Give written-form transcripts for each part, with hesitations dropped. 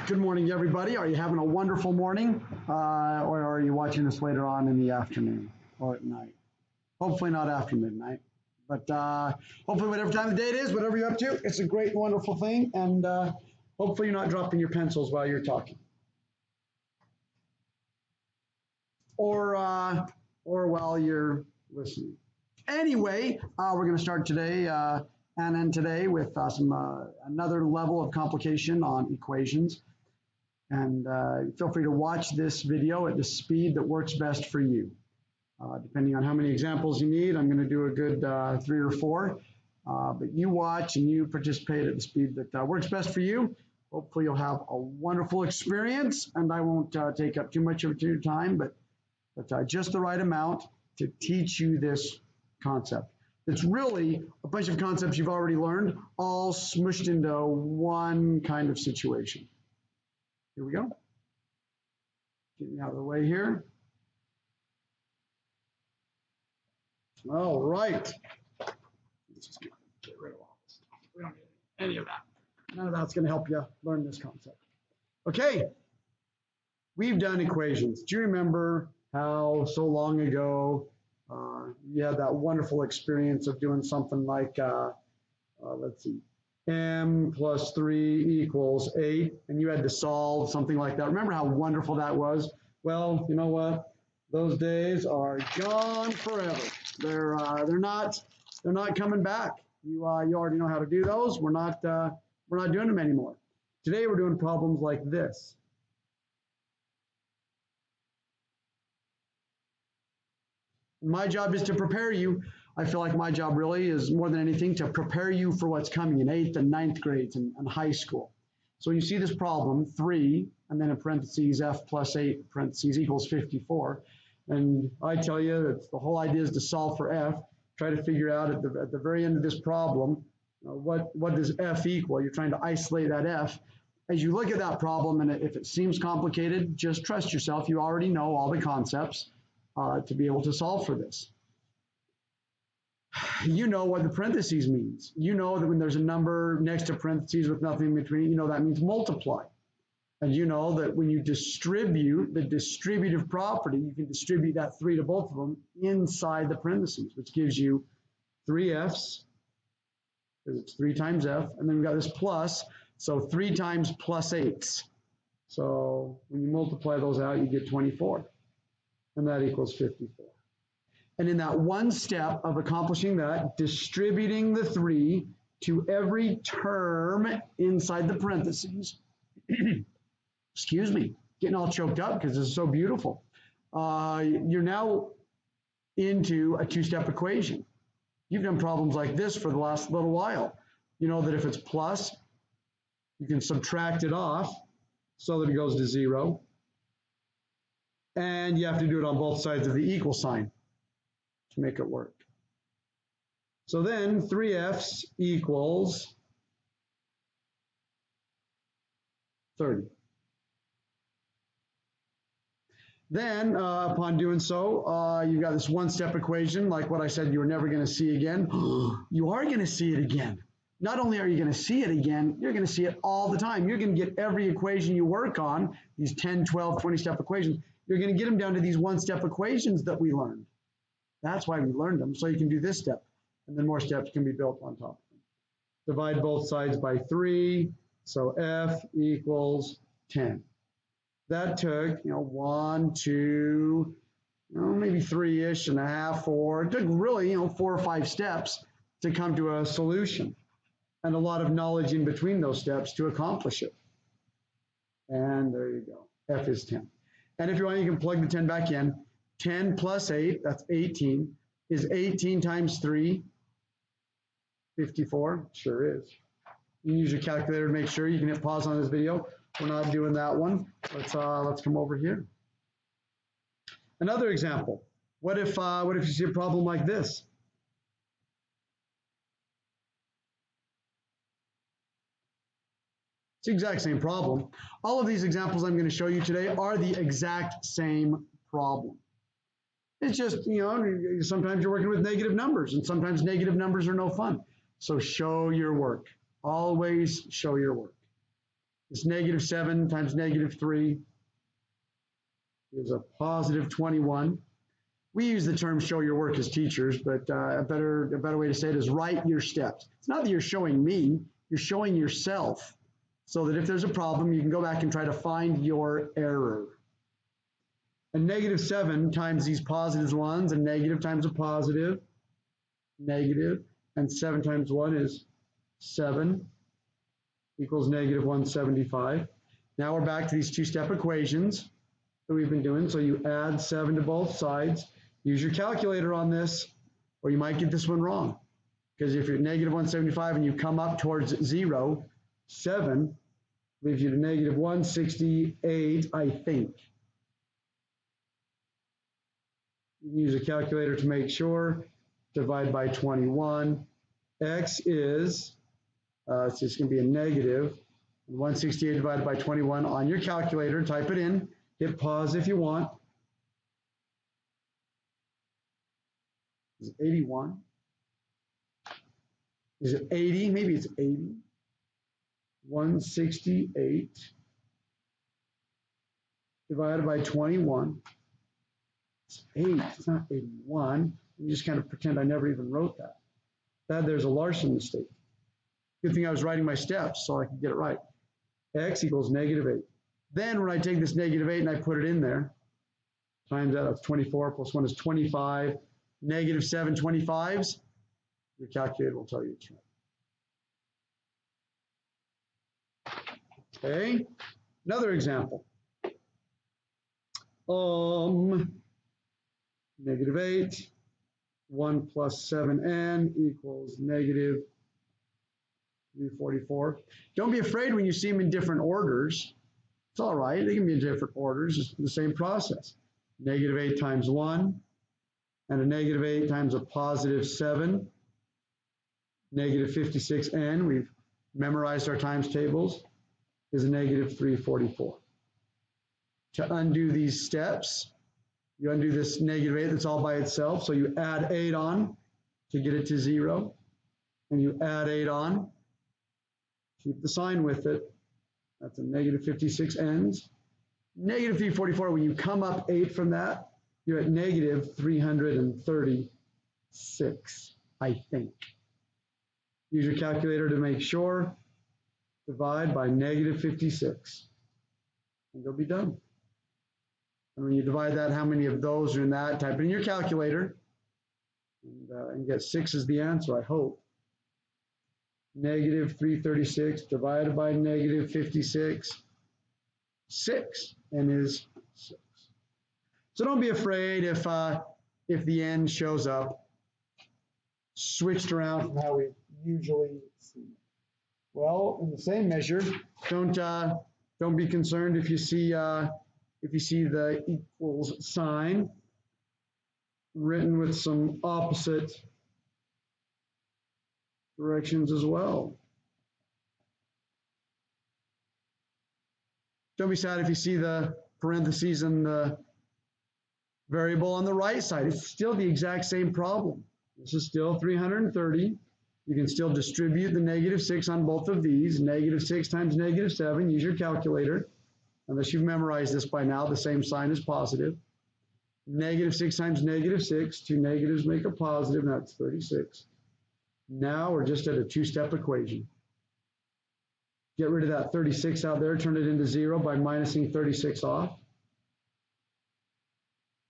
Good morning, everybody. Are you having a wonderful morning? Or are you watching this later on in the afternoon or at night? Hopefully not after midnight. But hopefully whatever time of the day it is, whatever you're up to, it's a great, wonderful thing. And hopefully you're not dropping your pencils while you're talking. Or while you're listening. Anyway, we're going to start today and end today with another level of complication on equations. And feel free to watch this video at the speed that works best for you. Depending on how many examples you need, I'm going to do a good 3 or 4. But you watch and you participate at the speed that works best for you. Hopefully you'll have a wonderful experience, and I won't take up too much of your time, but just the right amount to teach you this concept. It's really a bunch of concepts you've already learned, all smushed into one kind of situation. Here we go. Get me out of the way here. All right. Let's just get rid of all this stuff. We don't need any of that. None of that's going to help you learn this concept. Okay. We've done equations. Do you remember how so long ago you had that wonderful experience of doing something like, let's see, m plus 3 equals 8, and you had to solve something like that. Remember how wonderful that was? Well, you know what? Those days are gone forever. They're not coming back. You already know how to do those. We're not doing them anymore. Today we're doing problems like this. My job is to prepare you. I feel like my job really is more than anything to prepare you for what's coming in 8th and 9th grades and high school. So you see this problem, 3, and then in parentheses, f plus 8, parentheses equals 54. And I tell you that the whole idea is to solve for f, try to figure out at the very end of this problem, what does f equal? You're trying to isolate that f. As you look at that problem, and if it seems complicated, just trust yourself. You already know all the concepts to be able to solve for this. You know what the parentheses means. You know that when there's a number next to parentheses with nothing in between, you know that means multiply. And you know that when you distribute the distributive property, you can distribute that 3 to both of them inside the parentheses, which gives you 3f's, because it's 3 times f, and then we've got this plus, so 3 times plus 8's. So when you multiply those out, you get 24, and that equals 54. And in that one step of accomplishing that, distributing the 3 to every term inside the parentheses, excuse me, getting all choked up because this is so beautiful. You're now into a 2-step equation. You've done problems like this for the last little while. You know that if it's plus, you can subtract it off so that it goes to 0. And you have to do it on both sides of the equal sign to make it work. So then 3f's equals 30. Then upon doing so, you've got this 1-step equation, like what I said you were never going to see again. You are going to see it again. Not only are you going to see it again, you're going to see it all the time. You're going to get every equation you work on, these 10, 12, 20-step equations, you're going to get them down to these 1-step equations that we learned. That's why we learned them, so you can do this step, and then more steps can be built on top of them. Divide both sides by 3, so f equals 10. That took, 1, 2, maybe 3-ish and a half, 4. It took really, 4 or 5 steps to come to a solution, and a lot of knowledge in between those steps to accomplish it. And there you go. F is 10. And if you want, you can plug the 10 back in. 10 plus 8, that's 18. Is 18 times 3 54? Sure is. You can use your calculator to make sure. You can hit pause on this video. We're not doing that one. Let's come over here. Another example. What if you see a problem like this? It's the exact same problem. All of these examples I'm going to show you today are the exact same problem. It's just, sometimes you're working with negative numbers, and sometimes negative numbers are no fun. So show your work. Always show your work. This negative 7 times negative 3 is a positive 21. We use the term show your work as teachers, but a better way to say it is write your steps. It's not that you're showing me, you're showing yourself, so that if there's a problem, you can go back and try to find your error. And negative 7 times these positive ones, a negative times a positive, negative, and 7 times 1 is 7 equals negative 175. Now we're back to these two-step equations that we've been doing. So you add 7 to both sides. Use your calculator on this, or you might get this one wrong. Because if you're negative 175 and you come up towards 0, 7 leaves you to negative 168, I think. You can use a calculator to make sure. Divide by 21. X is, it's just going to be a negative. 168 divided by 21 on your calculator. Type it in. Hit pause if you want. Is it 81? Is it 80? Maybe it's 80. 168 divided by 21. It's 8. It's not 81. You just kind of pretend I never even wrote that. There's a Larson mistake. Good thing I was writing my steps so I could get it right. X equals negative 8. Then when I take this negative 8 and I put it in there, times that, that's 24 plus 1 is 25. Negative 7 25s, your calculator will tell you it's right. Okay, another example. Negative 8, 1 plus 7n equals negative 344. Don't be afraid when you see them in different orders. It's all right, they can be in different orders, it's the same process. Negative 8 times 1, and a negative 8 times a positive 7, negative 56n, we've memorized our times tables, is a negative 344. To undo these steps, you undo this negative 8 that's all by itself, so you add 8 on to get it to 0, and you add 8 on, keep the sign with it, that's a negative 56n's. Negative 344, when you come up 8 from that, you're at negative 336, I think. Use your calculator to make sure. Divide by negative 56, and you'll be done. And when you divide that, how many of those are in that? Type it in your calculator, and get 6 is the answer, I hope. Negative 336 divided by negative 56, 6, and is 6. So don't be afraid if the n shows up switched around from how we usually see it. Well, in the same measure, don't be concerned if you see the equals sign written with some opposite directions as well. Don't be sad if you see the parentheses and the variable on the right side. It's still the exact same problem. This is still 330. You can still distribute the negative 6 on both of these. Negative 6 times negative 7. Use your calculator. Unless you've memorized this by now, the same sign is positive. Negative 6 times negative 6. 2 negatives make a positive, and that's 36. Now we're just at a two-step equation. Get rid of that 36 out there, turn it into 0 by minusing 36 off.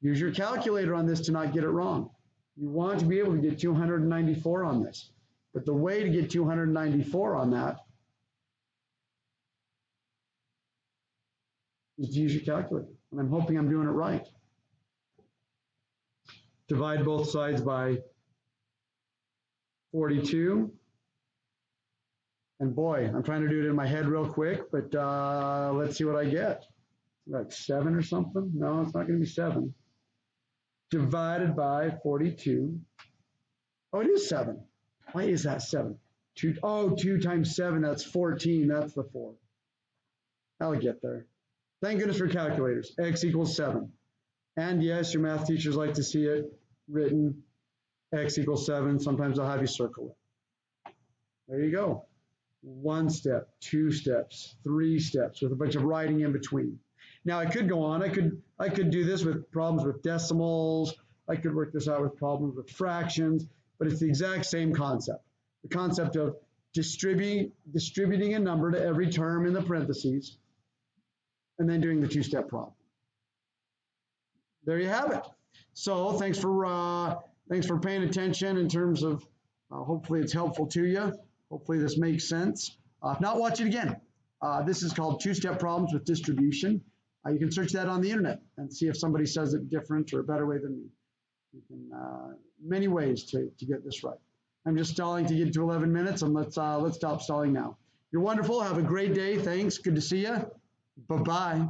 Use your calculator on this to not get it wrong. You want to be able to get 294 on this. But the way to get 294 on that is to use your calculator. And I'm hoping I'm doing it right. Divide both sides by 42. And boy, I'm trying to do it in my head real quick, but let's see what I get. Like 7 or something? No, it's not going to be 7. Divided by 42. Oh, it is 7. Why is that 7? 2 times 7, that's 14. That's the 4. I'll get there. Thank goodness for calculators. X equals 7. And yes, your math teachers like to see it written X equals 7. Sometimes I'll have you circle it. There you go. one step, two steps, three steps with a bunch of writing in between. Now I could go on. I could do this with problems with decimals. I could work this out with problems with fractions, but it's the exact same concept. The concept of distributing a number to every term in the parentheses, and then doing the two-step problem. There you have it. So thanks for paying attention in terms of hopefully it's helpful to you. Hopefully this makes sense. If not, watch it again. This is called two-step problems with distribution. You can search that on the internet and see if somebody says it different or a better way than me. You can many ways to get this right. I'm just stalling to get to 11 minutes, and let's stop stalling now. You're wonderful. Have a great day. Thanks. Good to see you. Bye-bye.